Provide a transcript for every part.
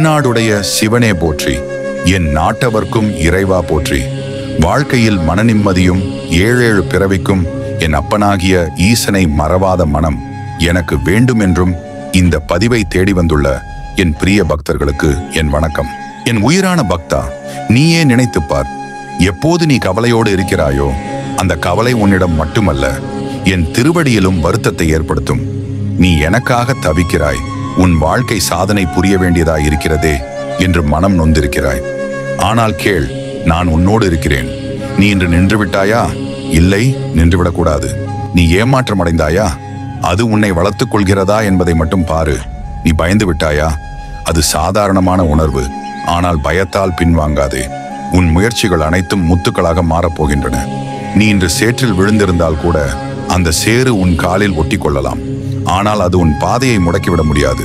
தென்னாடுடைய சிவனே போற்றி, என் நாட்டவர்க்கும் இறைவா போற்றி. வாழ்க்கையில் மனநிம்மதியும் ஏழேழு பிறவிக்கும் என் அப்பனாகிய ஈசனை மறவாத மனம் எனக்கு வேண்டும் என்றும் இந்த பதிவை தேடி வந்துள்ள என் பிரிய பக்தர்களுக்கு என் வணக்கம். என் உயிரான பக்தா, நீயே நினைத்துப்பார். எப்போது நீ கவலையோடு இருக்கிறாயோ அந்த கவலை உன்னிடம் மட்டுமல்ல, என் திருவடியிலும் வருத்தத்தை ஏற்படுத்தும். நீ எனக்காக தவிக்கிறாய், உன் வாழ்க்கை சாதனை புரிய வேண்டியதாய் இருக்கிறதே என்று மனம் நொந்திருக்கிறாய். ஆனால் கேள், நான் உன்னோடு இருக்கிறேன். நீ இன்று நின்று விட்டாயா? இல்லை, நின்றுவிடக்கூடாது. நீ ஏமாற்றம் அடைந்தாயா? அது உன்னை வளர்த்துக் கொள்கிறதா என்பதை மட்டும் பாரு. நீ பயந்து விட்டாயா? அது சாதாரணமான உணர்வு. ஆனால் பயத்தால் பின்வாங்காதே. உன் முயற்சிகள் அனைத்தும் முத்துக்களாக மாறப்போகின்றன. நீ இன்று சேற்றில் விழுந்திருந்தால் கூட அந்த சேறு உன் காலில் ஒட்டி கொள்ளலாம். ஆனால் அது உன் பாதையை முடக்கிவிட முடியாது.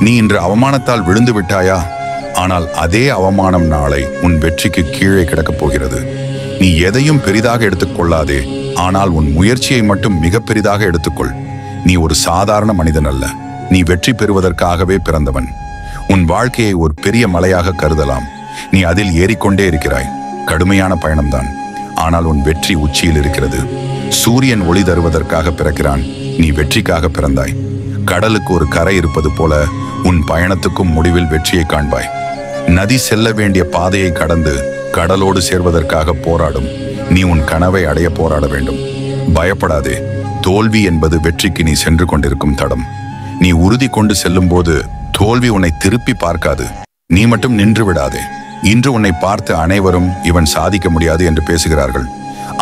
நீ இன்று அவமானத்தால் விழுந்து விட்டாயா? ஆனால் அதே அவமானம் நாளை உன் வெற்றிக்கு கீழே கிடக்கப் போகிறது. நீ எதையும் பெரிதாக எடுத்துக்கொள்ளாதே, ஆனால் உன் முயற்சியை மட்டும் மிக பெரிதாக எடுத்துக்கொள். நீ ஒரு சாதாரண மனிதன் அல்ல, நீ வெற்றி பெறுவதற்காகவே பிறந்தவன். உன் வாழ்க்கையை ஒரு பெரிய மலையாக கருதலாம். நீ அதில் ஏறிக்கொண்டே இருக்கிறாய். கடுமையான பயணம்தான், ஆனால் உன் வெற்றி உச்சியில் இருக்கிறது. சூரியன் ஒளி தருவதற்காக பிறக்கிறான், நீ வெற்றிக்காக பிறந்தாய். கடலுக்கு ஒரு கரை இருப்பது போல உன் பயணத்துக்கும் முடிவில் வெற்றியை காண்பாய். நதி செல்ல வேண்டிய பாதையை கடந்து கடலோடு சேர்வதற்காக போராடும். நீ உன் கனவை அடைய போராட வேண்டும். பயப்படாதே. தோல்வி என்பது வெற்றிக்கு நீ சென்று கொண்டிருக்கும் தடம். நீ உறுதி கொண்டு செல்லும் போது தோல்வி உன்னை திருப்பி பார்க்காது. நீ மட்டும் நின்று விடாதே. இன்று உன்னை பார்த்து அனைவரும் இவன் சாதிக்க முடியாது என்று பேசுகிறார்கள்.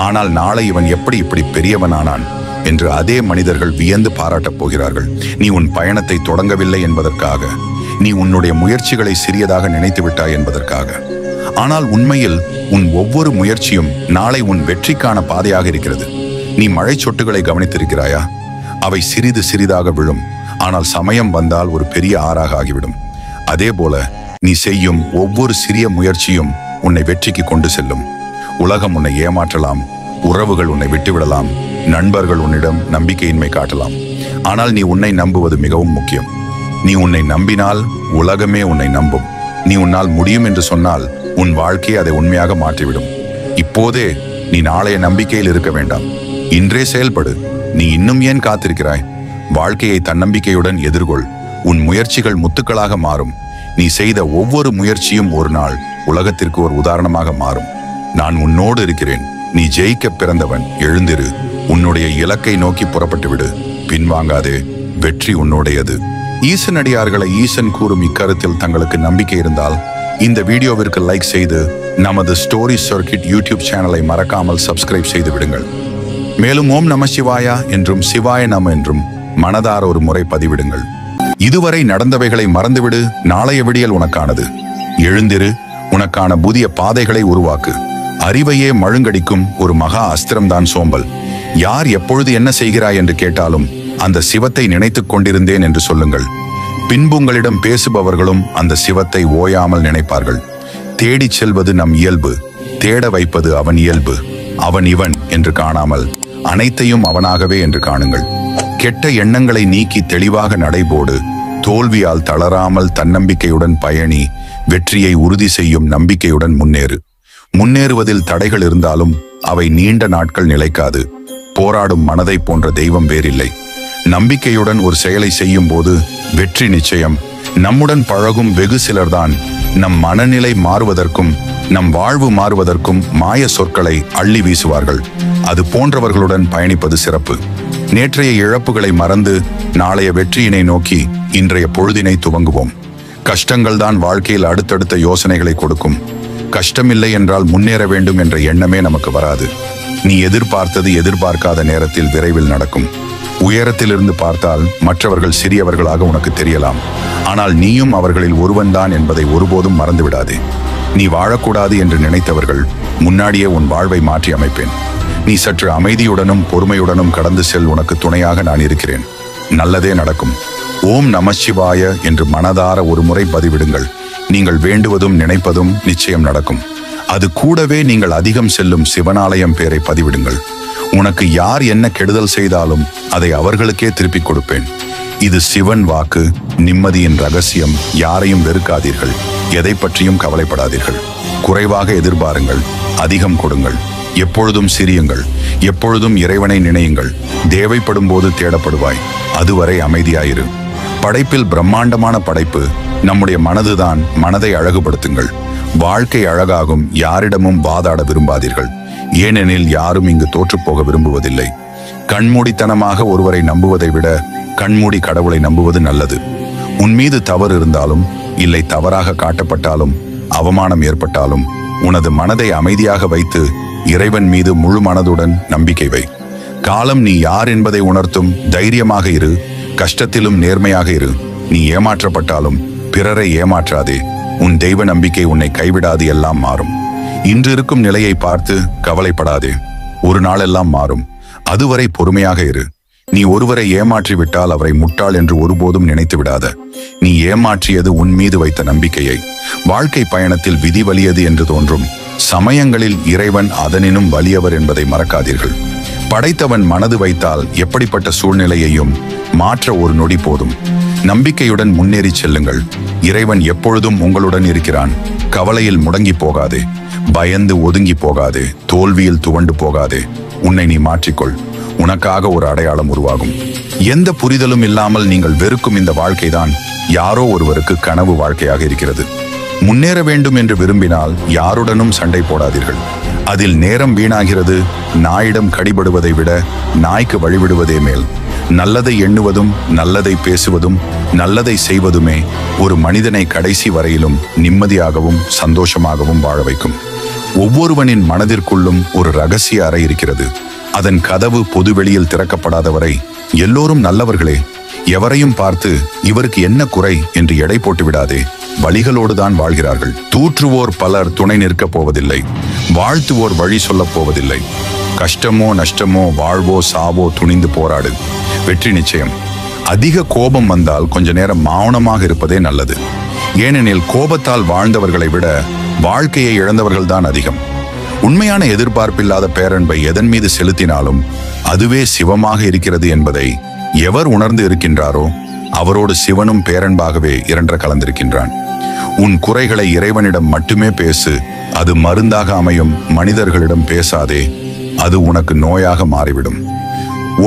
ஆனால் நாளை இவன் எப்படி இப்படி பெரியவனானான் என்று அதே மனிதர்கள் வியந்து பாராட்டப் போகிறார்கள். நீ உன் பயணத்தை தொடங்கவில்லை என்பதற்காக, நீ உன்னுடைய முயற்சிகளை சிறியதாக நினைத்து விட்டாய் என்பதற்காக. ஆனால் உண்மையில் உன் ஒவ்வொரு முயற்சியும் நாளை உன் வெற்றிக்கான பாதையாக இருக்கிறது. நீ மழை சொட்டுகளை கவனித்திருக்கிறாயா? அவை சிறிது சிறிதாக விழும், ஆனால் சமயம் வந்தால் ஒரு பெரிய ஆறாக ஆகிவிடும். அதே போல நீ செய்யும் ஒவ்வொரு சிறிய முயற்சியும் உன்னை வெற்றிக்கு கொண்டு செல்லும். உலகம் உன்னை ஏமாற்றலாம், உறவுகள் உன்னை விட்டுவிடலாம், நண்பர்கள் உன்னிடம் நம்பிக்கையின்மை காட்டலாம். ஆனால் நீ உன்னை நம்புவது மிகவும் முக்கியம். நீ உன்னை நம்பினால் உலகமே உன்னை நம்பும். நீ உன்னால் முடியும் என்று சொன்னால் உன் வாழ்க்கையை அதை உண்மையாக மாற்றிவிடும். இப்போதே நீ நாளைய நம்பிக்கையில் இருக்க வேண்டாம், இன்றே செயல்படு. நீ இன்னும் ஏன் காத்திருக்கிறாய்? வாழ்க்கையை தன்னம்பிக்கையுடன் எதிர்கொள். உன் முயற்சிகள் முத்துக்களாக மாறும். நீ செய்த ஒவ்வொரு முயற்சியும் ஒரு நாள் உலகத்திற்கு ஒரு உதாரணமாக மாறும். நான் உன்னோடு இருக்கிறேன். நீ ஜெயிக்க பிறந்தவன். எழுந்திரு. உன்னுடைய இலக்கை நோக்கி புறப்பட்டு விடு. பின்வாங்காதே. வெற்றி உன்னுடையது. ஈசனடியார்களை ஈசன் கூறும் இக்கருத்தில் தங்களுக்கு நம்பிக்கை இருந்தால் இந்த வீடியோவிற்கு லைக் செய்து நமது ஸ்டோரி சர்க்கிட் யூடியூப் சேனலை மறக்காமல் சப்ஸ்கிரைப் செய்து விடுங்கள். மேலும் ஓம் நம சிவாயா என்றும் சிவாய நம என்றும் மனதார ஒரு முறை பதிவிடுங்கள். இதுவரை நடந்தவைகளை மறந்துவிடு. நாளைய விடியல் உனக்கானது. எழுந்திரு. உனக்கான புதிய பாதைகளை உருவாக்கு. அறிவையே மழுங்கடிக்கும் ஒரு மகா அஸ்திரம்தான் சோம்பல். யார் எப்பொழுது என்ன செய்கிறாய் என்று கேட்டாலும் அந்த சிவத்தை நினைத்துக் கொண்டிருந்தேன் என்று சொல்லுங்கள். பின்பு உங்களிடம் பேசுபவர்களும் அந்த சிவத்தை ஓயாமல் நினைப்பார்கள். தேடிச் செல்வது நம் இயல்பு, தேட வைப்பது அவன் இயல்பு. அவன் இவன் என்று காணாமல் அனைத்தையும் அவனாகவே என்று காணுங்கள். கெட்ட எண்ணங்களை நீக்கி தெளிவாக நடைபோடு. தோல்வியால் தளராமல் தன்னம்பிக்கையுடன் பயணி. வெற்றியை உறுதி செய்யும் நம்பிக்கையுடன் முன்னேறு. முன்னேறுவதில் தடைகள் இருந்தாலும் அவை நீண்ட நாட்கள் நிலைக்காது. போராடும் மனதை போன்ற தெய்வம் வேறில்லை. நம்பிக்கையுடன் ஒரு செயலை செய்யும் போது வெற்றி நிச்சயம். நம்முடன் பழகும் வெகு சிலர்தான் நம் மனநிலை மாறுவதற்கும் நம் வாழ்வு மாறுவதற்கும் மாய சொற்களை அள்ளி வீசுவார்கள். அது போன்றவர்களுடன் பயணிப்பது சிறப்பு. நேற்றைய இழப்புகளை மறந்து நாளைய வெற்றியினை நோக்கி இன்றைய பொழுதினை துவங்குவோம். கஷ்டங்கள் தான் வாழ்க்கையில் அடுத்தடுத்த யோசனைகளை கொடுக்கும். கஷ்டமில்லை என்றால் முன்னேற வேண்டும் என்ற எண்ணமே நமக்கு வராது. நீ எதிர்பார்த்தது எதிர்பார்க்காத நேரத்தில் விரைவில் நடக்கும். உயரத்திலிருந்து பார்த்தால் மற்றவர்கள் சிறியவர்களாக உனக்கு தெரியலாம். ஆனால் நீயும் அவர்களில் ஒருவன்தான் என்பதை ஒருபோதும் மறந்துவிடாதே. நீ வாழக்கூடாது என்று நினைத்தவர்கள் முன்னாடியே உன் வாழ்வை மாற்றி அமைப்பேன். நீ சற்று அமைதியுடனும் பொறுமையுடனும் கடந்து செல். உனக்கு துணையாக நான் இருக்கிறேன். நல்லதே நடக்கும். ஓம் நம சிவாய என்று மனதார ஒரு முறை பதிவிடுங்கள். நீங்கள் வேண்டுவதும் நினைப்பதும் நிச்சயம் நடக்கும். அது கூடவே நீங்கள் அதிகம் செல்லும் சிவனாலயம் பேரை பதிவிடுங்கள். உனக்கு யார் என்ன கெடுதல் செய்தாலும் அதை அவர்களுக்கே திருப்பிக் கொடுப்பேன். இது சிவன் வாக்கு, நிம்மதியின் ரகசியம். யாரையும் வெறுக்காதீர்கள், எதை பற்றியும் கவலைப்படாதீர்கள். குறைவாக எதிர்பாருங்கள், அதிகம் கொடுங்கள். எப்பொழுதும் சிரியுங்கள், எப்பொழுதும் இறைவனை நினையுங்கள். தேவைப்படும் போது தேடப்படுவாய், அதுவரை அமைதியாயிரு. படைப்பில் பிரம்மாண்டமான படைப்பு நம்முடைய மனதுதான். மனதை அழகுபடுத்துங்கள். வாழ்க்கை அழகாகும். யாரிடமும் வாதாட விரும்பாதீர்கள், ஏனெனில் யாரும் இங்கு தோற்றுப்போக விரும்புவதில்லை. கண்மூடித்தனமாக ஒருவரை நம்புவதை விட கண்மூடி கடவுளை நம்புவது நல்லது. உன் மீது தவறு இருந்தாலும், இல்லை தவறாக காட்டப்பட்டாலும், அவமானம் ஏற்பட்டாலும், உனது மனதை அமைதியாக வைத்து இறைவன் மீது முழு மனதுடன் நம்பிக்கை வை. காலம் நீ யார் என்பதை உணர்த்தும். தைரியமாக இரு, கஷ்டத்திலும் நேர்மையாக இரு. நீ ஏமாற்றப்பட்டாலும் பிறரை ஏமாற்றாதே. உன் தெய்வ நம்பிக்கை உன்னை கைவிடாது. எல்லாம் மாறும். இன்று இருக்கும் நிலையை பார்த்து கவலைப்படாதே, ஒரு நாளெல்லாம் மாறும். அதுவரை பொறுமையாக இரு. நீ ஒருவரை ஏமாற்றி விட்டால் அவரை முட்டாள் என்று ஒருபோதும் நினைத்து விடாத. நீ ஏமாற்றியது உன் மீது வைத்த நம்பிக்கையை. வாழ்க்கை பயணத்தில் விதி வலியது என்று தோன்றும் சமயங்களில் இறைவன் அதனினும் வலியவர் என்பதை மறக்காதீர்கள். படைத்தவன் மனது வைத்தால் எப்படிப்பட்ட சூழ்நிலையையும் மாற்ற ஒரு நொடி போதும். நம்பிக்கையுடன் முன்னேறி செல்லுங்கள். இறைவன் எப்பொழுதும் உங்களுடன் இருக்கிறான். கவலையில் முடங்கி போகாதே, பயந்து ஒதுங்கி போகாதே, தோல்வியில் துவண்டு போகாதே. உன்னை நீ மாற்றிக்கொள். உனக்காக ஒரு அடையாளம் உருவாகும். எந்த புரிதலும் இல்லாமல் நீங்கள் வெறுக்கும் இந்த வாழ்க்கைதான் யாரோ ஒருவருக்கு கனவு வாழ்க்கையாக இருக்கிறது. முன்னேற வேண்டும் என்று விரும்பினால் யாருடனும் சண்டை போடாதீர்கள். அதில் நேரம் வீணாகிறது. நாயிடம் கடிபடுவதை விட நாய்க்கு வழிவிடுவதே மேல். நல்லதை எண்ணுவதும், நல்லதை பேசுவதும், நல்லதை செய்வதுமே ஒரு மனிதனை கடைசி வரையிலும் நிம்மதியாகவும் சந்தோஷமாகவும் வாழ வைக்கும். ஒவ்வொருவனின் மனதிற்குள்ளும் ஒரு ரகசிய அறை இருக்கிறது. அதன் கதவு பொதுவெளியில் திறக்கப்படாதவரை எல்லோரும் நல்லவர்களே. எவரையும் பார்த்து இவருக்கு என்ன குறை என்று எடை போட்டு விடாதே. வழிகளோடுதான் வாழ்கிறார்கள். தூற்றுவோர் பலர் துணை நிற்கப் போவதில்லை. வாழ்த்துவோர் வழி சொல்லப் போவதில்லை. கஷ்டமோ நஷ்டமோ, வாழ்வோ சாவோ, துணிந்து போராடு. வெற்றி நிச்சயம். அதிக கோபம் வந்தால் கொஞ்ச நேரம் மௌனமாக இருப்பதே நல்லது. ஏனெனில் கோபத்தால் வாழ்ந்தவர்களை விட வாழ்க்கையை இழந்தவர்கள்தான் அதிகம். உண்மையான எதிர்பார்ப்பில்லாத பேரன்பை எதன் மீது செலுத்தினாலும் அதுவே சிவமாக இருக்கிறது என்பதை எவர் உணர்ந்து இருக்கின்றாரோ அவரோடு சிவனும் பேரன்பாகவே இரண்டர கலந்திருக்கின்றான். உன் குறைகளை இறைவனிடம் மட்டுமே பேசு. அது மருந்தாக அமையும். மனிதர்களிடம் பேசாதே, அது உனக்கு நோயாக மாறிவிடும்.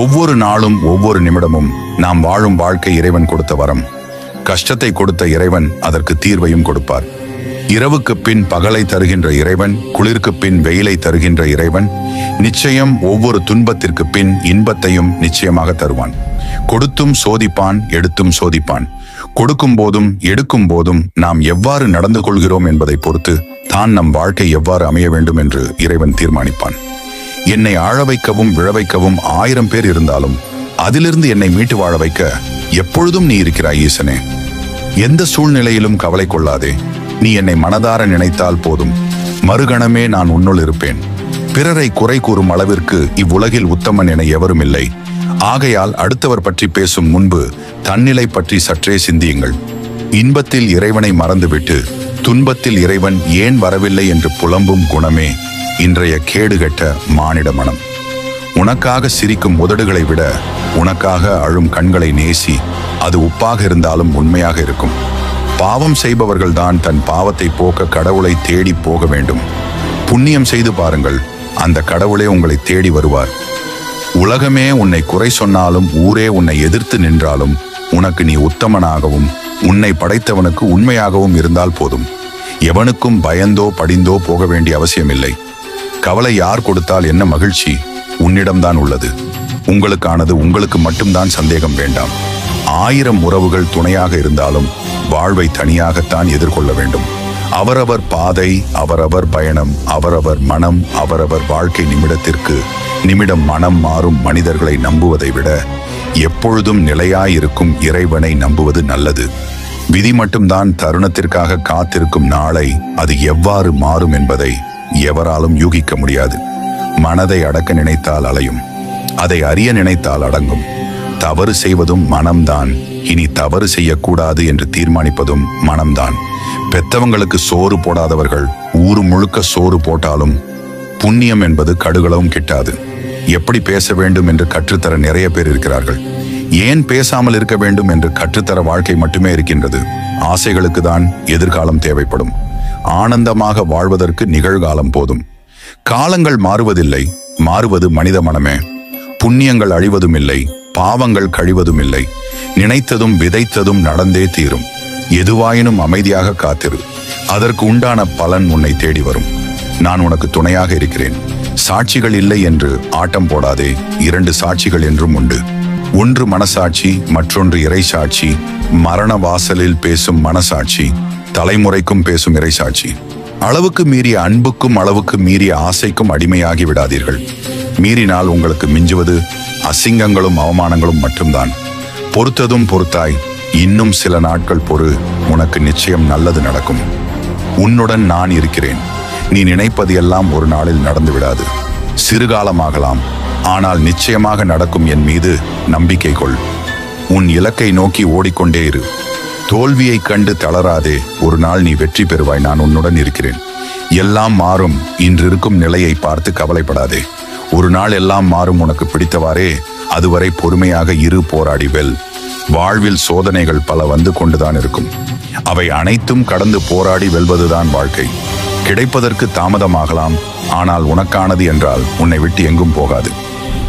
ஒவ்வொரு நாளும் ஒவ்வொரு நிமிடமும் நாம் வாழும் வாழ்க்கை இறைவன் கொடுத்த வரம். கஷ்டத்தை கொடுத்த இறைவன் அதற்கு தீர்வையும் கொடுப்பார். இரவுக்கு பின் பகலை தருகின்ற இறைவன், குளிருக்கு பின் வெயிலை தருகின்ற இறைவன் நிச்சயம் ஒவ்வொரு துன்பத்திற்கு பின் இன்பத்தையும் நிச்சயமாக தருவான். கொடுத்தும் சோதிப்பான், எடுத்தும் சோதிப்பான். கொடுக்கும் போதும் எடுக்கும் போதும் நாம் எவ்வாறு நடந்து கொள்கிறோம் என்பதை பொறுத்து தான் நம் வாழ்க்கை எவ்வாறு அமைய வேண்டும் என்று இறைவன் தீர்மானிப்பான். என்னை ஆழ வைக்கவும் விழ வைக்கவும் 1000 பேர் இருந்தாலும் அதிலிருந்து என்னை மீட்டு வாழ வைக்க எப்பொழுதும் நீ இருக்கிறாய் ஈசனே. எந்த சூழ்நிலையிலும் கவலை கொள்ளாதே. நீ என்னை மனதார நினைத்தால் போதும். மறுகணமே நான் உன்னுள் இருப்பேன். பிறரை குறை கூறும் அளவிற்கு இவ்வுலகில் உத்தமன் என எவரும் இல்லை. ஆகையால் அடுத்தவர் பற்றி பேசும் முன்பு தன்னிலை பற்றி சற்றே சிந்தியுங்கள். இன்பத்தில் இறைவனை மறந்துவிட்டு துன்பத்தில் இறைவன் ஏன் வரவில்லை என்று புலம்பும் குணமே இன்றைய கேடுகட்ட மானிட மனம். உனக்காக சிரிக்கும் உதடுகளை விட உனக்காக அழும் கண்களை நேசி. அது உப்பாக இருந்தாலும் உண்மையாக இருக்கும். பாவம் செய்பவர்கள்தான் தன் பாவத்தை போக்க கடவுளை தேடி போக வேண்டும். புண்ணியம் செய்து பாருங்கள், அந்த கடவுளே உங்களை தேடி வருவார். உலகமே உன்னை குறை சொன்னாலும், ஊரே உன்னை எதிர்த்து நின்றாலும், உனக்கு நீ உத்தமனாகவும் உன்னை படைத்தவனுக்கு உண்மையாகவும் இருந்தால் போதும். எவனுக்கும் பயந்தோ படிந்தோ போக வேண்டிய அவசியமில்லை. கவலை யார் கொடுத்தால் என்ன மகிழ்ச்சி? உன்னிடம்தான் உள்ளது. உங்களுக்கானது உங்களுக்கு மட்டும்தான். சந்தேகம் வேண்டாம். 1000 உறவுகள் துணையாக இருந்தாலும் வாழ்வை தனியாகத்தான் எதிர்கொள்ள வேண்டும். அவரவர் பாதை, அவரவர் பயணம், அவரவர் மனம், அவரவர் வாழ்க்கை. நிமிடத்திற்கு நிமிடம் மனம் மாறும் மனிதர்களை நம்புவதை விட எப்பொழுதும் நிலையாயிருக்கும் இறைவனை நம்புவது நல்லது. விதி மட்டும்தான் தருணத்திற்காக காத்திருக்கும். நாளை அது எவ்வாறு மாறும் என்பதை எவராலும் யூகிக்க முடியாது. மனதை அடக்க நினைத்தால் அலையும், அதை அறிய நினைத்தால் அடங்கும். தவறு செய்வதும் மனம்தான். இனி தவறு செய்யக்கூடாது என்று தீர்மானிப்பதும் மனம்தான். பெத்தவங்களுக்கு சோறு போடாதவர்கள் ஊரு முழுக்க சோறு போட்டாலும் புண்ணியம் என்பது கடுகளவும் கிட்டாது. எப்படி பேச வேண்டும் என்று கற்றுத்தர நிறைய பேர் இருக்கிறார்கள். ஏன் பேசாமல் இருக்க வேண்டும் என்று கற்றுத்தர வாழ்க்கை மட்டுமே இருக்கின்றது. ஆசைகளுக்கு தான் எதிர்காலம் தேவைப்படும். ஆனந்தமாக வாழ்வதற்கு நிகழ்காலம் போதும். காலங்கள் மாறுவதில்லை, மாறுவது மனித மனமே. புண்ணியங்கள் அழிவதும் இல்லை, பாவங்கள் கழிவதும் இல்லை. நினைத்ததும் விதைத்ததும் நடந்தே தீரும். எதுவாயினும் அமைதியாக காத்திரு. அதற்கு உண்டான பலன் உன்னை தேடி வரும். நான் உனக்கு துணையாக இருக்கிறேன். சாட்சிகள் இல்லை என்று ஆட்டம் போடாதே. 2 சாட்சிகள் என்றும் உண்டு. ஒன்று மனசாட்சி, மற்றொன்று இறைசாட்சி. மரண வாசலில் பேசும் மனசாட்சி, தலைமுறைக்கும் பேசும் இறைசாட்சி. அளவுக்கு மீறிய அன்புக்கும் அளவுக்கு மீறிய ஆசைக்கும் அடிமையாகி விடாதீர்கள். மீறினால் உங்களுக்கு மிஞ்சுவது அசிங்கங்களும் அவமானங்களும் மட்டும்தான். பொறுத்ததும் பொறுத்தாய், இன்னும் சில நாட்கள் பொறு. உனக்கு நிச்சயம் நல்லது நடக்கும். உன்னுடன் நான் இருக்கிறேன். நீ நினைப்பது எல்லாம் ஒரு நாளில் நடந்து விடாது. சிறுகாலமாகலாம், ஆனால் நிச்சயமாக நடக்கும். என் மீது நம்பிக்கை கொள். உன் இலக்கை நோக்கி ஓடிக்கொண்டே இரு. தோல்வியை கண்டு தளராதே. ஒரு நாள் நீ வெற்றி பெறுவாய். நான் உன்னுடன் இருக்கிறேன். எல்லாம் மாறும். இன்று இருக்கும் நிலையை பார்த்து கவலைப்படாதே. ஒரு நாள் எல்லாம் மாறும். உனக்கு பிடித்தவாறே அதுவரை பொறுமையாக இரு. போராடி வெல். வாழ்வில் சோதனைகள் பல வந்து கொண்டுதான் இருக்கும். அவை அனைத்தும் கடந்து போராடி வெல்வதுதான் வாழ்க்கை. கிடைப்பதற்கு தாமதமாகலாம், ஆனால் உனக்கானது என்றால் உன்னை விட்டு எங்கும் போகாது.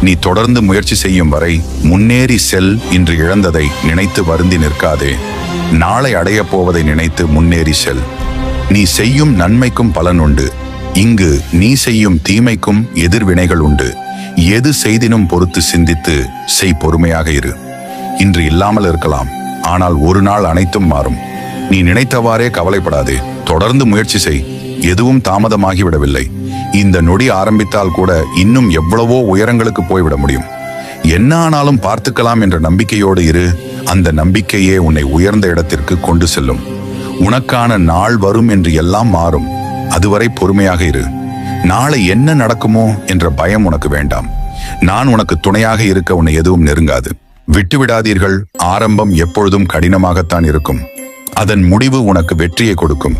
நீ தொடர்ந்து முயற்சி செய்யும் வரை முன்னேறி செல். இன்று இழந்ததை நினைத்து வருந்தி நிற்காதே. நாளை அடையப் போவதை நினைத்து முன்னேறி செல். நீ செய்யும் நன்மைக்கும் பலன் உண்டு. இங்கு நீ செய்யும் தீமைக்கும் எதிர்வினைகள் உண்டு. எது செய்தினும் பொறுத்து சிந்தித்து செய். பொறுமையாக இரு. இன்று இல்லாமல் இருக்கலாம், ஆனால் ஒரு நாள் அனைத்தும் மாறும். நீ நினைத்தவாறே கவலைப்படாதே. தொடர்ந்து முயற்சி செய். எதுவும் தாமதமாகிவிடவில்லை. இந்த நொடி ஆரம்பித்தால் கூட இன்னும் எவ்வளவோ உயரங்களுக்கு போய்விட முடியும். என்ன ஆனாலும் பார்த்துக்கலாம் என்ற நம்பிக்கையோடு இரு. அந்த நம்பிக்கையே உன்னை உயர்ந்த இடத்திற்கு கொண்டு செல்லும். உனக்கான நாள் வரும் என்று எல்லாம் மாறும். அதுவரை பொறுமையாக இரு. நாளை என்ன நடக்குமோ என்ற பயம் உனக்கு வேண்டாம். நான் உனக்கு துணையாக இருக்க உன்னை எதுவும் நெருங்காது. விட்டுவிடாதீர்கள். ஆரம்பம் எப்பொழுதும் கடினமாகத்தான் இருக்கும். அதன் முடிவு உனக்கு வெற்றியை கொடுக்கும்.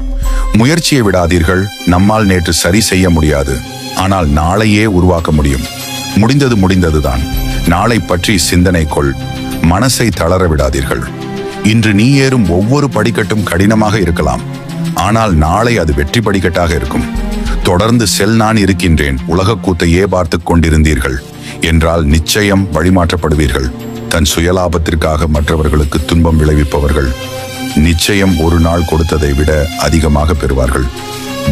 முயற்சியை விடாதீர்கள். நம்மால் நேற்று சரி செய்ய முடியாது, ஆனால் நாளையே உருவாக்க முடியும். முடிந்தது முடிந்ததுதான். நாளை பற்றி சிந்தனை கொள். மனசை தளர விடாதீர்கள். இன்று நீ ஏறும் ஒவ்வொரு படிக்கட்டும் கடினமாக இருக்கலாம், ஆனால் நாளை அது வெற்றி படிக்கட்டாக இருக்கும். தொடர்ந்து செல். நான் இருக்கின்றேன். உலக கூத்தையே பார்த்து கொண்டிருந்தீர்கள் என்றால் நிச்சயம் வழிமாற்றப்படுவீர்கள். தன் சுயலாபத்திற்காக மற்றவர்களுக்கு துன்பம் விளைவிப்பவர்கள் நிச்சயம் ஒரு நாள் கொடுத்ததை விட அதிகமாக பெறுவார்கள்.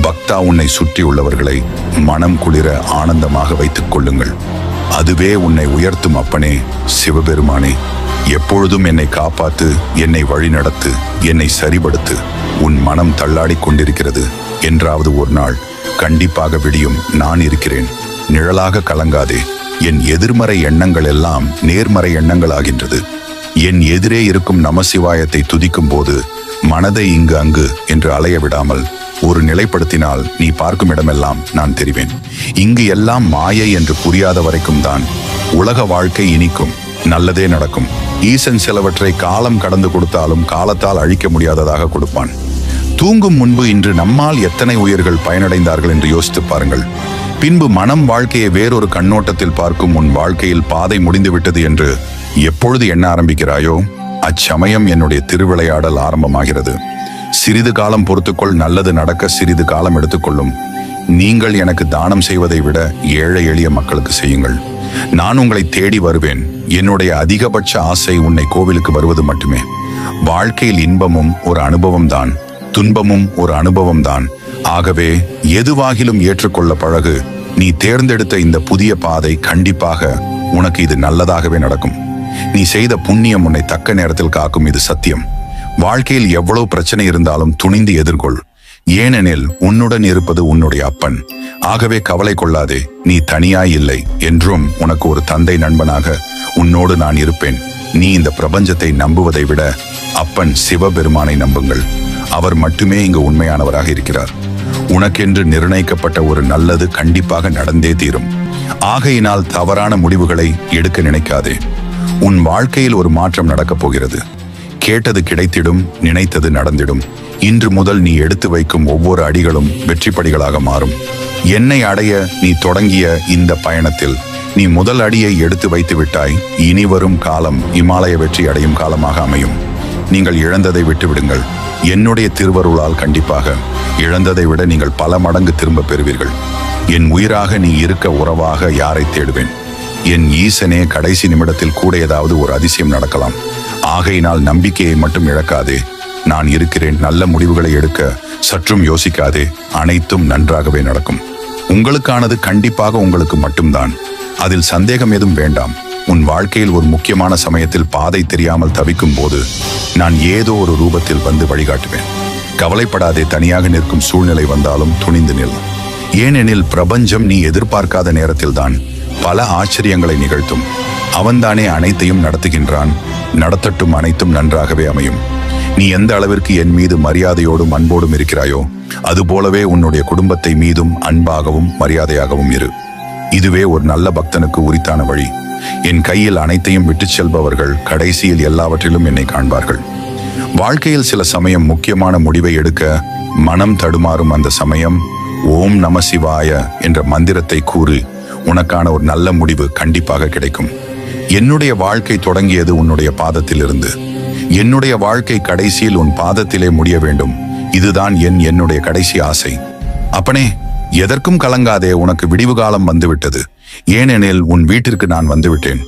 பக்தா, உன்னை சுற்றி உள்ளவர்களை மனம் குளிர ஆனந்தமாக வைத்துக் கொள்ளுங்கள். அதுவே உன்னை உயர்த்தும். அப்பனே, சிவபெருமானே, எப்பொழுதும் என்னை காப்பாத்து, என்னை வழிநடத்து, என்னை சரிபடுத்து. உன் மனம் தள்ளாடி கொண்டிருக்கிறது. என்றாவது ஒரு நாள் கண்டிப்பாக விடியும். நான் இருக்கிறேன். நிழலாக கலங்காதே. என் எதிர்மறை எண்ணங்கள் எல்லாம் நேர்மறை எண்ணங்கள் ஆகின்றது. என் எதிரே இருக்கும் நமசிவாயத்தை துதிக்கும் போது மனதை இங்கு அங்கு என்று அலைய விடாமல் ஒரு நிலைப்படுத்தினால் நீ பார்க்கும் இடமெல்லாம் நான் தெரிவேன். இங்கு எல்லாம் மாயை என்று புரியாத வரைக்கும் தான் உலக வாழ்க்கை இனிக்கும். நல்லதே நடக்கும். ஈசன் சிலவற்றை காலம் கடந்து கொடுத்தாலும் காலத்தால் அழிக்க முடியாததாக கொடுப்பான். தூங்கும் முன்பு இன்று நம்மால் எத்தனை உயிர்கள் பயனடைந்தார்கள் என்று யோசித்து பாருங்கள். பின்பு மனம் வாழ்க்கையை வேறொரு கண்ணோட்டத்தில் பார்க்கும். உன் வாழ்க்கையில் பாதை முடிந்துவிட்டது என்று எப்பொழுது எண்ண ஆரம்பிக்கிறாயோ அச்சமயம் என்னுடைய திருவிளையாடல் ஆரம்பமாகிறது. சிறிது காலம் பொறுத்துக்கொள். நல்லது நடக்க சிறிது காலம் எடுத்துக்கொள்ளும். நீங்கள் எனக்கு தானம் செய்வதை விட ஏழை எளிய மக்களுக்கு செய்யுங்கள். நான் உங்களை தேடி வருவேன். என்னுடைய அதிகபட்ச ஆசை உன்னை கோவிலுக்கு வருவது மட்டுமே. வாழ்க்கையில் இன்பமும் ஒரு அனுபவம் தான், துன்பமும் ஒரு அனுபவம் தான். ஆகவே எதுவாகிலும் ஏற்றுக்கொள்ள பழகு. நீ தேர்ந்தெடுத்த இந்த புதிய பாதை கண்டிப்பாக உனக்கு இது நல்லதாகவே நடக்கும். நீ செய்த புண்ணியம் உன்னை தக்க நேரத்தில் காக்கும். இது சத்தியம். வாழ்க்கையில் எவ்வளவு பிரச்சனை இருந்தாலும் துணிந்து எதிர்கொள். ஏனெனில் உன்னுடன் இருப்பது உன்னுடைய அப்பன். ஆகவே கவலை கொள்ளாதே. நீ தனியாய் இல்லை. என்றும் உனக்கு ஒரு தந்தை நண்பனாக உன்னோடு நான் இருப்பேன். நீ இந்த பிரபஞ்சத்தை நம்புவதை விட அப்பன் சிவபெருமானை நம்புங்கள். அவர் மட்டுமே இங்கு உண்மையானவராக இருக்கிறார். உனக்கென்று நிர்ணயிக்கப்பட்ட ஒரு நல்லது கண்டிப்பாக நடந்தே தீரும். ஆகையினால் தவறான முடிவுகளை எடுக்க நினைக்காதே. உன் வாழ்க்கையில் ஒரு மாற்றம் நடக்கப் போகிறது. கேட்டது கிடைத்திடும், நினைத்தது நடந்திடும். இன்று முதல் நீ எடுத்து வைக்கும் ஒவ்வொரு அடிகளும் வெற்றிப்படிகளாக மாறும். என்னை அடைய நீ தொடங்கிய இந்த பயணத்தில் நீ முதல் அடியை எடுத்து வைத்து விட்டாய். இனி வரும் காலம் இமாலய வெற்றி அடையும் காலமாக அமையும். நீங்கள் இழந்ததை விட்டு விடுங்கள். என்னுடைய திருவருளால் கண்டிப்பாக இழந்ததை விட நீங்கள் பல மடங்கு திரும்ப பெறுவீர்கள். என் உயிராக நீ இருக்க உறவாக யாரை தேடுவேன்? என் ஈசனே, கடைசி நிமிடத்தில் கூட ஏதாவது ஒரு அதிசயம் நடக்கலாம். ஆகையினால் நம்பிக்கையை மட்டும் இழக்காதே. நான் இருக்கிறேன். நல்ல முடிவுகளை எடுக்க சற்றும் யோசிக்காதே. அனைத்தும் நன்றாகவே நடக்கும். உங்களுக்கானது கண்டிப்பாக உங்களுக்கு மட்டும்தான். அதில் சந்தேகம் எதுவும் வேண்டாம். உன் வாழ்க்கையில் ஒரு முக்கியமான சமயத்தில் பாதை தெரியாமல் தவிக்கும் போது நான் ஏதோ ஒரு ரூபத்தில் வந்து வழிகாட்டுவேன். கவலைப்படாதே. தனியாக நிற்கும் சூழ்நிலை வந்தாலும் துணிந்து நில். ஏனெனில் பிரபஞ்சம் நீ எதிர்பார்க்காத நேரத்தில்தான் பல ஆச்சரியங்களை நிகழ்த்தும். அவன்தானே அனைத்தையும் நடத்துகின்றான். நடத்தட்டும். அனைத்தும் நன்றாகவே அமையும். நீ எந்த அளவிற்கு என் மீது மரியாதையோடும் அன்போடும் இருக்கிறாயோ அதுபோலவே உன்னுடைய குடும்பத்தை மீதும் அன்பாகவும் மரியாதையாகவும் இரு. இதுவே ஒரு நல்ல பக்தனுக்கு உரித்தான வழி. என் கையில் அனைத்தையும் விட்டு செல்பவர்கள் கடைசியில் எல்லாவற்றிலும் என்னை காண்பார்கள். வாழ்க்கையில் சில சமயம் முக்கியமான முடிவை எடுக்க மனம் தடுமாறும். அந்த சமயம் ஓம் நம சிவாய என்ற மந்திரத்தை கூறு. உனக்கான ஒரு நல்ல முடிவு கண்டிப்பாக கிடைக்கும். என்னுடைய வாழ்க்கை தொடங்கியது உன்னுடைய பாதத்தில் இருந்து. என்னுடைய வாழ்க்கை கடைசியில் உன் பாதத்திலே முடிய வேண்டும். இதுதான் என்னுடைய கடைசி ஆசை. அப்பனே, எதற்கும் கலங்காதே. உனக்கு விடிவு காலம் வந்துவிட்டது. ஏனெனில் உன் வீட்டிற்கு நான் வந்துவிட்டேன்.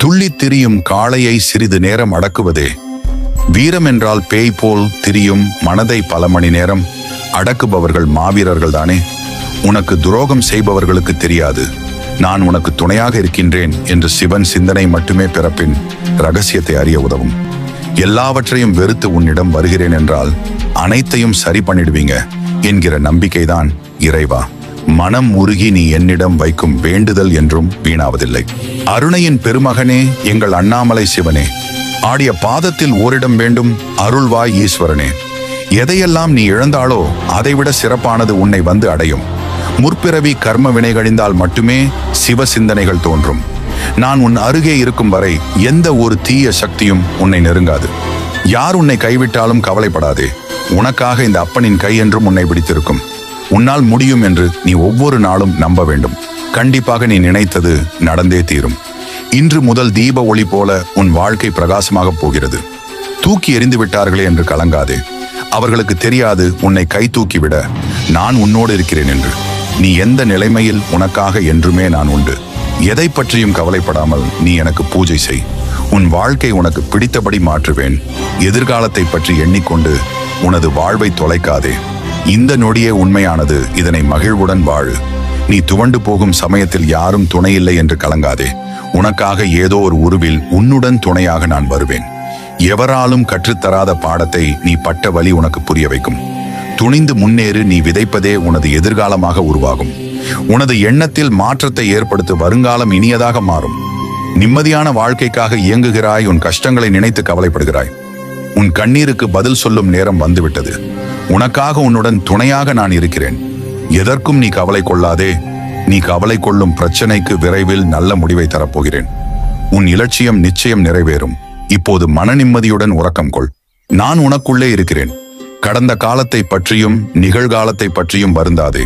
துள்ளி திரியும் காளையை சிறிது நேரம் அடக்குவதே வீரம் என்றால் பேய் போல் திரியும் மனதை பல மணி நேரம் அடக்குபவர்கள் மாவீரர்கள் தானே. உனக்கு துரோகம் செய்பவர்களுக்கு தெரியாது நான் உனக்கு துணையாக இருக்கின்றேன் என்று சிவன் சிந்தனை மட்டுமே பிறப்பின் ரகசியத்தை அறிய உதவும். எல்லாவற்றையும் வெறுத்து உன்னிடம் வருகிறேன் என்றால் அனைத்தையும் சரி பண்ணிடுவீங்க என்கிற நம்பிக்கைதான் இறைவா. மனம் உருகி நீ என்னிடம் வைக்கும் வேண்டுதல் என்றும் வீணாவதில்லை. அருணையின் பெருமகனே, எங்கள் அண்ணாமலை சிவனே, ஆடிய பாதத்தில் ஓரிடம் வேண்டும். அருள்வாய் ஈஸ்வரனே. எதையெல்லாம் நீ இழந்தாலோ அதைவிட சிறப்பானது உன்னை வந்து அடையும். முற்பிறவி கர்ம வினை கழிந்தால் மட்டுமே சிவ சிந்தனைகள் தோன்றும். நான் உன் அருகே இருக்கும் வரை எந்த ஒரு தீய சக்தியும் உன்னை நெருங்காது. யார் உன்னை கைவிட்டாலும் கவலைப்படாதே. உனக்காக இந்த அப்பனின் கை என்றும் உன்னை பிடித்திருக்கும். உன்னால் முடியும் என்று நீ ஒவ்வொரு நாளும் நம்ப வேண்டும். கண்டிப்பாக நீ நினைத்தது நடந்தே தீரும். இன்று முதல் தீப ஒளி போல உன் வாழ்க்கை பிரகாசமாக போகிறது. தூக்கி எறிந்து விட்டார்களே என்று கலங்காதே. அவர்களுக்கு தெரியாது உன்னை கை தூக்கிவிட நான் உன்னோடு இருக்கிறேன் என்று. நீ எந்த நிலைமையில் உனக்காக என்றுமே நான் உண்டு. எதை பற்றியும் கவலைப்படாமல் நீ எனக்கு பூஜை செய். உன் வாழ்க்கை உனக்கு பிடித்தபடி மாற்றுவேன். எதிர்காலத்தை பற்றி எண்ணிக்கொண்டு உனது வாழ்வை தொலைக்காதே. இந்த நொடியே உண்மையானது. இதனை மகிழ்வுடன் வாழு. நீ துவண்டு போகும் சமயத்தில் யாரும் துணையில்லை என்று கலங்காதே. உனக்காக ஏதோ ஒரு உருவில் உன்னுடன் துணையாக நான் வருவேன். எவராலும் கற்றுத்தராத பாடத்தை நீ பட்ட வழி உனக்கு புரிய வைக்கும். துணிந்து முன்னேறு. நீ விதைப்பதே உனது எதிர்காலமாக உருவாகும். உனது எண்ணத்தில் மாற்றத்தை ஏற்படுத்த வருங்காலம் இனியதாக மாறும். நிம்மதியான வாழ்க்கைக்காக இயங்குகிறாய். உன் கஷ்டங்களை நினைத்து கவலைப்படுகிறாய். உன் கண்ணீருக்கு பதில் சொல்லும் நேரம் வந்துவிட்டது. உனக்காக உன்னுடன் துணையாக நான் இருக்கிறேன். எதற்கும் நீ கவலை கொள்ளாதே. நீ கவலை கொள்ளும் பிரச்சனைக்கு விரைவில் நல்ல முடிவை தரப்போகிறேன். உன் இலட்சியம் நிச்சயம் நிறைவேறும். இப்போது மன நிம்மதியுடன் உறக்கம் கொள். நான் உனக்குள்ளே இருக்கிறேன். கடந்த காலத்தை பற்றியும் நிகழ்காலத்தை பற்றியும் வருந்தாதே.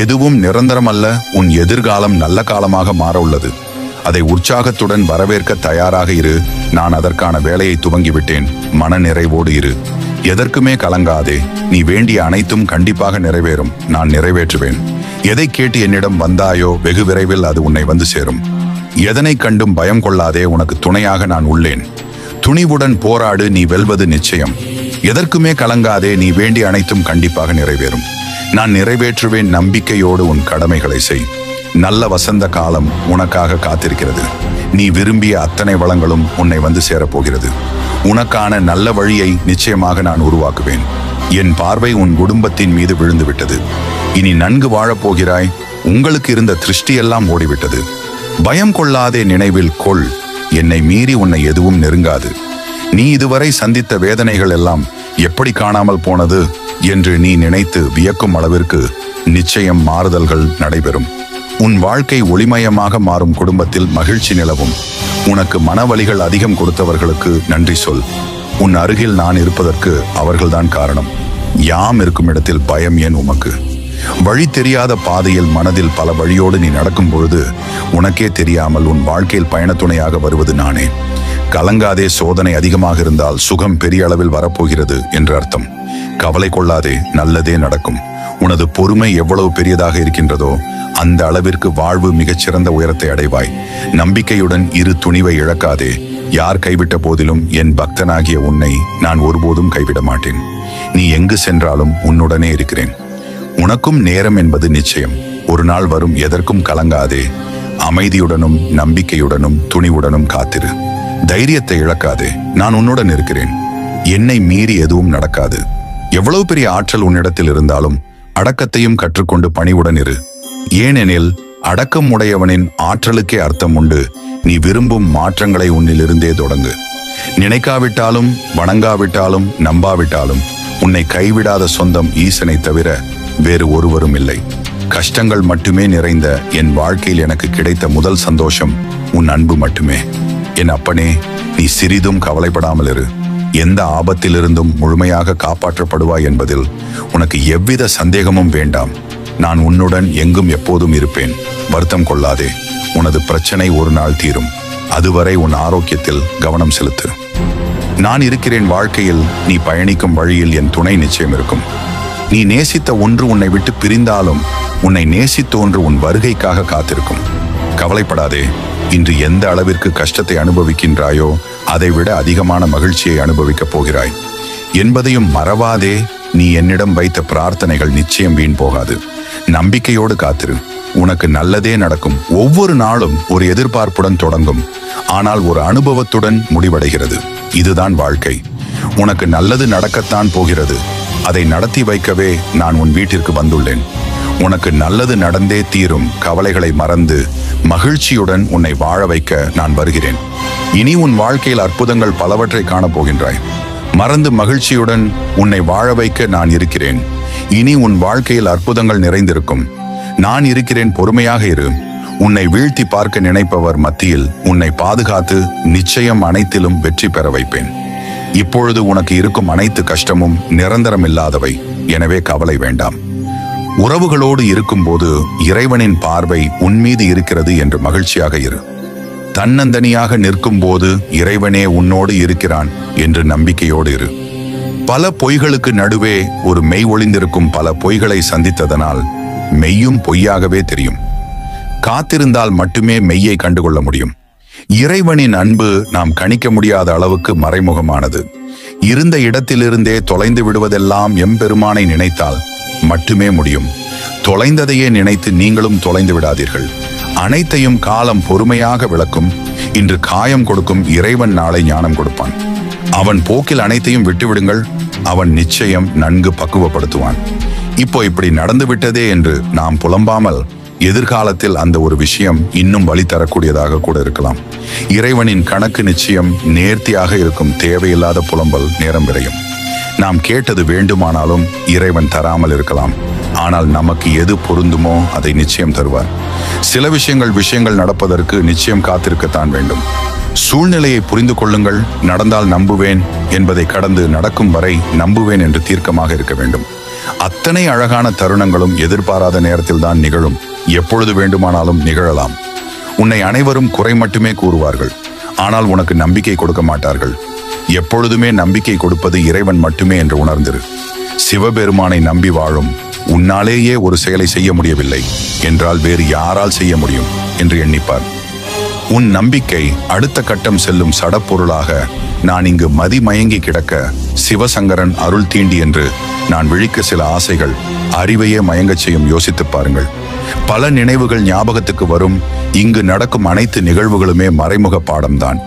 எதுவும் நிரந்தரமல்ல. உன் எதிர்காலம் நல்ல காலமாக மாற உள்ளது. அதை உற்சாகத்துடன் வரவேற்க தயாராக இரு. நான் அதற்கான வேலையை துவங்கிவிட்டேன். மன நிறைவோடு இரு. எதற்குமே கலங்காதே. நீ வேண்டிய அனைத்தும் கண்டிப்பாக நிறைவேறும். நான் நிறைவேற்றுவேன். எதை கேட்டு என்னிடம் வந்தாயோ வெகு விரைவில் அது உன்னை வந்து சேரும். எதனை கண்டும் பயம் கொள்ளாதே. உனக்கு துணையாக நான் உள்ளேன். துணிவுடன் போராடு. நீ வெல்வது நிச்சயம். எதற்குமே கலங்காதே. நீ வேண்டிய அனைத்தும் கண்டிப்பாக நிறைவேறும். நான் நிறைவேற்றுவேன். நம்பிக்கையோடு உன் கடமைகளை செய். நல்ல வசந்த காலம் உனக்காக காத்திருக்கிறது. நீ விரும்பிய அத்தனை வளங்களும் உன்னை வந்து சேரப்போகிறது. உனக்கான நல்ல வழியை நிச்சயமாக நான் உருவாக்குவேன். என் பார்வை உன் குடும்பத்தின் மீது விழுந்து விட்டது. இனி நன்கு வாழப்போகிறாய். உங்களுக்கு இருந்த திருஷ்டியெல்லாம் ஓடிவிட்டது. பயம் கொள்ளாதே. நினைவில் கொள், என்னை மீறி உன்னை எதுவும் நெருங்காது. நீ இதுவரை சந்தித்த வேதனைகள் எல்லாம் எப்படி காணாமல் போனது என்று நீ நினைத்து வியக்கும் அளவிற்கு நிச்சயம் மாறுதல்கள் நடைபெறும். உன் வாழ்க்கை ஒளிமயமாக மாறும். குடும்பத்தில் மகிழ்ச்சி நிலவும். உனக்கு மனவலிகள் அதிகம் கொடுத்தவர்களுக்கு நன்றி சொல். உன் அருகில் நான் இருப்பதற்கு அவர்கள்தான் காரணம். யாம் இருக்கும் இடத்தில் பயம் ஏன் உமக்கு? வழி தெரியாத பாதையில் மனதில் பல வழியோடு நீ நடக்கும் பொழுது உனக்கே தெரியாமல் உன் வாழ்க்கையில் பயணத்துணையாக வருவது நானே. கலங்காதே, சோதனை அதிகமாக இருந்தால் சுகம் பெரிய அளவில் வரப்போகிறது என்று அர்த்தம். கவலை கொள்ளாதே, நல்லதே நடக்கும். உனது பொறுமை எவ்வளவு பெரியதாக இருக்கின்றதோ அந்த அளவிற்கு வாழ்வு மிகச்சிறந்த உயரத்தை அடைவாய். நம்பிக்கையுடன் இரு, துணிவை இழக்காதே. யார் கைவிட்ட போதிலும் என் பக்தனாகிய உன்னை நான் ஒருபோதும் கைவிட மாட்டேன். நீ எங்கு சென்றாலும் உன்னுடனே இருக்கிறேன். உனக்கும் நேரம் என்பது நிச்சயம். ஒரு நாள் வரும், எதற்கும் கலங்காதே. அமைதியுடனும் நம்பிக்கையுடனும் துணிவுடனும் காத்திரு. தைரியத்தை இழக்காதே, நான் உன்னுடன் இருக்கிறேன். என்னை மீறி எதுவும் நடக்காது. எவ்வளவு பெரிய ஆற்றல் உன்னிடத்தில் இருந்தாலும் அடக்கத்தையும் கற்றுக்கொண்டு பணிவுடன் இரு. ஏனெனில் அடக்கம் உடையவனின் ஆற்றலுக்கே அர்த்தம் உண்டு. நீ விரும்பும் மாற்றங்களை உன்னிலிருந்தே தொடங்கு. நினைக்காவிட்டாலும் வணங்காவிட்டாலும் நம்பாவிட்டாலும் உன்னை கைவிடாத சொந்தம் ஈசனை தவிர வேறு ஒருவரும் இல்லை. கஷ்டங்கள் மட்டுமே நிறைந்த என் வாழ்க்கையில் எனக்கு கிடைத்த முதல் சந்தோஷம் உன் அன்பு மட்டுமே. என் அப்பனே, நீ சிறிதும் கவலைப்படாமல் இரு. எந்த ஆபத்திலிருந்தும் முழுமையாக காப்பாற்றப்படுவாய் என்பதில் உனக்கு எவ்வித சந்தேகமும் வேண்டாம். நான் உன்னுடன் எங்கும் எப்போதும் இருப்பேன். வருத்தம் கொள்ளாதே. உனது பிரச்சனை ஒரு நாள் தீரும். அதுவரை உன் ஆரோக்கியத்தில் கவனம் செலுத்து. நான் இருக்கிறேன். வாழ்க்கையில் நீ பயணிக்கும் வழியில் என் துணை நிச்சயம் இருக்கும். நீ நேசித்த ஒன்று உன்னை விட்டு பிரிந்தாலும் உன்னை நேசித்த ஒன்று உன் வருகைக்காக காத்திருக்கும். கவலைப்படாதே. இன்று எந்த அளவிற்கு கஷ்டத்தை அனுபவிக்கின்றாயோ அதைவிட அதிகமான மகிழ்ச்சியை அனுபவிக்கப் போகிறாய் என்பதையும் மறவாதே. நீ என்னிடம் வைத்த பிரார்த்தனைகள் நிச்சயம் வீண் போகாது. நம்பிக்கையோடு காத்திரு. உனக்கு நல்லதே நடக்கும். ஒவ்வொரு நாளும் ஒரு எதிர்பார்ப்புடன் தொடங்கும், ஆனால் ஒரு அனுபவத்துடன் முடிவடைகிறது. இதுதான் வாழ்க்கை. உனக்கு நல்லது நடக்கத்தான் போகிறது. அதை நடத்தி வைக்கவே நான் உன் வீட்டிற்கு வந்துள்ளேன். உனக்கு நல்லது நடந்தே தீரும். கவலைகளை மறந்து மகிழ்ச்சியுடன் உன்னை வாழ வைக்க நான் வருகிறேன். இனி உன் வாழ்க்கையில் அற்புதங்கள் பலவற்றை காணப்போகின்றாய். மறந்து மகிழ்ச்சியுடன் உன்னை வாழ வைக்க நான் இருக்கிறேன். இனி உன் வாழ்க்கையில் அற்புதங்கள் நிறைந்திருக்கும். நான் இருக்கிறேன். பொறுமையாக இரு. உன்னை வீழ்த்தி பார்க்க நினைப்பவர் மத்தியில் உன்னை பாதுகாத்து நிச்சயம் அனைத்திலும் வெற்றி பெற வைப்பேன். இப்பொழுது உனக்கு இருக்கும் அனைத்து கஷ்டமும் நிரந்தரமில்லாதவை. எனவே கவலை வேண்டாம். உறவுகளோடு இருக்கும்போது இறைவனின் பார்வை உன்மீது இருக்கிறது என்று மகிழ்ச்சியாக இரு. தன்னந்தனியாக நிற்கும் போது இறைவனே உன்னோடு இருக்கிறான் என்று நம்பிக்கையோடு இரு. பல பொய்களுக்கு நடுவே ஒரு மெய் ஒளிந்திருக்கும். பல பொய்களை சந்தித்ததனால் மெய்யும் பொய்யாகவே தெரியும். காத்திருந்தால் மட்டுமே மெய்யை கண்டுகொள்ள முடியும். இறைவனின் அன்பு நாம் கணிக்க முடியாத அளவுக்கு மறைமுகமானது. இருந்த இடத்திலிருந்தே தொலைந்து விடுவதெல்லாம் எம்பெருமானை நினைத்தால் மட்டுமே முடியும். தொலைந்ததையே நினைத்து நீங்களும் தொலைந்து விடாதீர்கள். அனைத்தையும் காலம் பொறுமையாக விளக்கும். இன்று காயம் கொடுக்கும் இறைவன் நாளை ஞானம் கொடுப்பான். அவன் போக்கில் அனைத்தையும் விட்டுவிடுங்கள். அவன் நிச்சயம் நன்கு பக்குவப்படுத்துவான். இப்போ இப்படி நடந்து விட்டதே என்று நாம் புலம்பாமல் எதிர்காலத்தில் அந்த ஒரு விஷயம் இன்னும் வழி தரக்கூடியதாக கூட இருக்கலாம். இறைவனின் கணக்கு நிச்சயம் நேர்த்தியாக இருக்கும். தேவையில்லாத புலம்பல் நேரம் விரையும். நாம் கேட்டது வேண்டுமானாலும் இறைவன் தராமல் இருக்கலாம். ஆனால் நமக்கு எது பொருந்துமோ அதை நிச்சயம் தருவார். சில விஷயங்கள் நடப்பதற்கு நிச்சயம் காத்திருக்கத்தான் வேண்டும். சூழ்நிலையை புரிந்து கொள்ளுங்கள். நடந்தால் நம்புவேன் என்பதை கடந்து நடக்கும் வரை நம்புவேன் என்று தீர்க்கமாக இருக்க வேண்டும். அத்தனை அழகான தருணங்களும் எதிர்பாராத நேரத்தில் தான் நிகழும். எப்பொழுது வேண்டுமானாலும் நிகழலாம். உன்னை அனைவரும் குறை மட்டுமே கூறுவார்கள். ஆனால் உனக்கு நம்பிக்கை கொடுக்க மாட்டார்கள். எப்பொழுதுமே நம்பிக்கை கொடுப்பது இறைவன் மட்டுமே என்று உணர்ந்திரு. சிவபெருமானை நம்பி வாழும் உன்னாலேயே ஒரு செயலை செய்ய முடியவில்லை என்றால் வேறு யாரால் செய்ய முடியும் என்று எண்ணிப்பார். உன் நம்பிக்கை அடுத்த கட்டம் செல்லும் சடப்பொருளாக நான் இங்கு மதிமயங்கி கிடக்க சிவசங்கரன் அருள் தீண்டி என்று நான் விழிக்க சில ஆசைகள் அறிவையே மயங்கச் செய்யும். யோசித்து பாருங்கள். பல நினைவுகள் ஞாபகத்துக்கு வரும். இங்கு நடக்கும் அனைத்து நிகழ்வுகளுமே மறைமுக பாடம்தான்.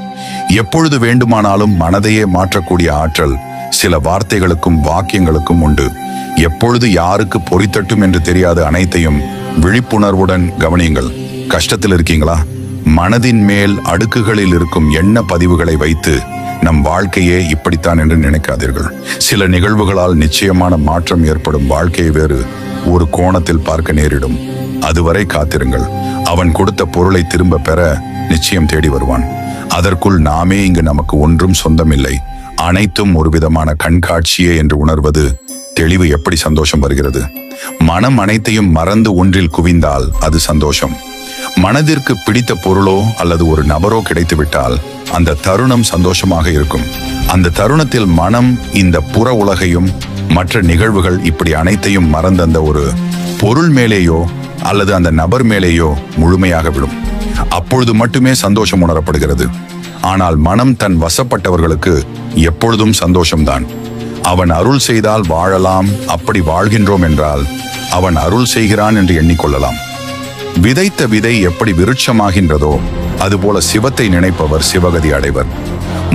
எப்பொழுது வேண்டுமானாலும் மனதையே மாற்றக்கூடிய ஆற்றல் சில வார்த்தைகளுக்கும் வாக்கியங்களுக்கும் உண்டு. எப்பொழுது யாருக்கு பொறித்தட்டும் என்று தெரியாத அனைத்தையும் விழிப்புணர்வுடன் கவனியுங்கள். கஷ்டத்தில் இருக்கீங்களா? மனதின் மேல் அடுக்குகளில் இருக்கும் எண்ண பதிவுகளை வைத்து நம் வாழ்க்கையே இப்படித்தான் என்று நினைக்காதீர்கள். சில நிகழ்வுகளால் நிச்சயமான மாற்றம் ஏற்படும். வாழ்க்கையை வேறு ஒரு கோணத்தில் பார்க்க நேரிடும். அதுவரை காத்திருங்கள். அவன் கொடுத்த பொருளை திரும்ப பெற நிச்சயம் தேடி வருவான். அதற்குள் நாமே இங்கு நமக்கு ஒன்றும் சொந்தமில்லை, அனைத்தும் ஒரு விதமான கண்காட்சியே என்று உணர்வது தெளிவு எப்படி சந்தோஷம் வருகிறது? மனம் அனைத்தையும் மறந்து ஒன்றில் குவிந்தால் அது சந்தோஷம். மனதிற்கு பிடித்த பொருளோ அல்லது ஒரு நபரோ கிடைத்துவிட்டால் அந்த தருணம் சந்தோஷமாக இருக்கும். அந்த தருணத்தில் மனம் இந்த புற உலகையும் மற்ற நிகழ்வுகள் இப்படி அனைத்தையும் மறந்த அந்த ஒரு பொருள் மேலேயோ அல்லது அந்த நபர் மேலேயோ முழுமையாக விடும். அப்பொழுது மட்டுமே சந்தோஷம் உணரப்படுகிறது. ஆனால் மனம் தன் வசப்பட்டவர்களுக்கு எப்பொழுதும் சந்தோஷம்தான். அவன் அருள் செய்தால் வாழலாம், அப்படி வாழ்கின்றோம் என்றால் அவன் அருள் செய்கிறான் என்று எண்ணிக்கொள்ளலாம். விதைத்த விதை எப்படி விருட்சமாகின்றதோ அதுபோல சிவத்தை நினைப்பவர் சிவகதி அடைவர்.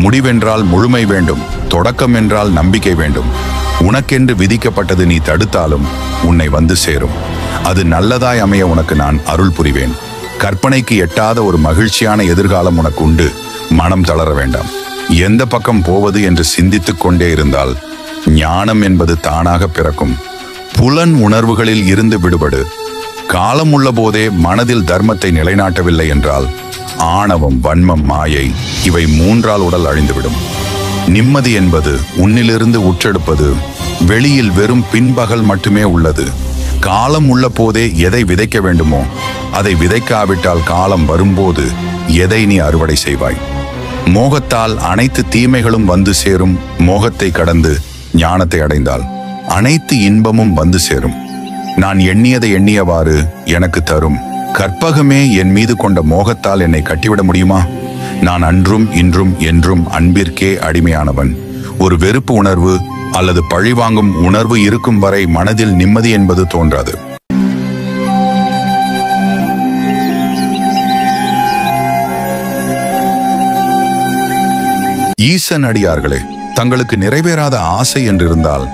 முடிவென்றால் முழுமை வேண்டும், தொடக்கம் என்றால் நம்பிக்கை வேண்டும். உனக்கென்று விதிக்கப்பட்டது நீ தடுத்தாலும் உன்னை வந்து சேரும். அது நல்லதாய் அமைய உனக்கு நான் அருள் புரிவேன். கற்பனைக்கு எட்டாத ஒரு மகிழ்ச்சியான எதிர்காலம் உனக்கு உண்டு. மனம் தளர வேண்டாம். எந்த பக்கம் போவது என்று சிந்தித்துக் கொண்டே இருந்தால் ஞானம் என்பது தானாக பிறக்கும். புலன் உணர்வுகளில் இருந்து விடுபடு. காலம் உள்ள போதே மனதில் தர்மத்தை நிலைநாட்டவில்லை என்றால் ஆணவம், வன்மம், மாயை இவை மூன்றால் உடல் அழிந்துவிடும். நிம்மதி என்பது உன்னிலிருந்து உற்றெடுப்பது. வெளியில் வெறும் பின்பகல் மட்டுமே உள்ளது. காலம் உள்ள போதே எதை விதைக்க வேண்டுமோ அதை விதைக்காவிட்டால் காலம் வரும்போது எதை நீ அறுவடை செய்வாய்? மோகத்தால் அனைத்து தீமைகளும் வந்து சேரும். மோகத்தை கடந்து ஞானத்தை அடைந்தால் அனைத்து இன்பமும் வந்து சேரும். நான் எண்ணியதை எண்ணியவாறு எனக்கு தரும். கற்பகமே என் மீது கொண்ட மோகத்தால் என்னை கட்டிவிட முடியுமா? நான் அன்றும் இன்றும் என்றும் அன்பிற்கே அடிமையானவன். ஒரு வெறுப்பு உணர்வு அல்லது பழிவாங்கும் உணர்வு இருக்கும் வரை மனதில் நிம்மதி என்பது தோன்றாது. ஈசன் அடியார்களே, தங்களுக்கு நிறைவேறாத ஆசை என்றிருந்தால்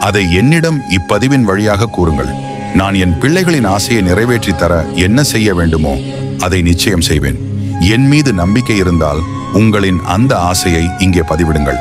அதை என்னிடம் இப்பதிவின் வழியாக கூறுங்கள். நான் என் பிள்ளைகளின் ஆசையை நிறைவேற்றி தர என்ன செய்ய வேண்டுமோ அதை நிச்சயம் செய்வேன். என் மீது நம்பிக்கை இருந்தால் உங்களின் அந்த ஆசையை இங்கே பதிவிடுங்கள்.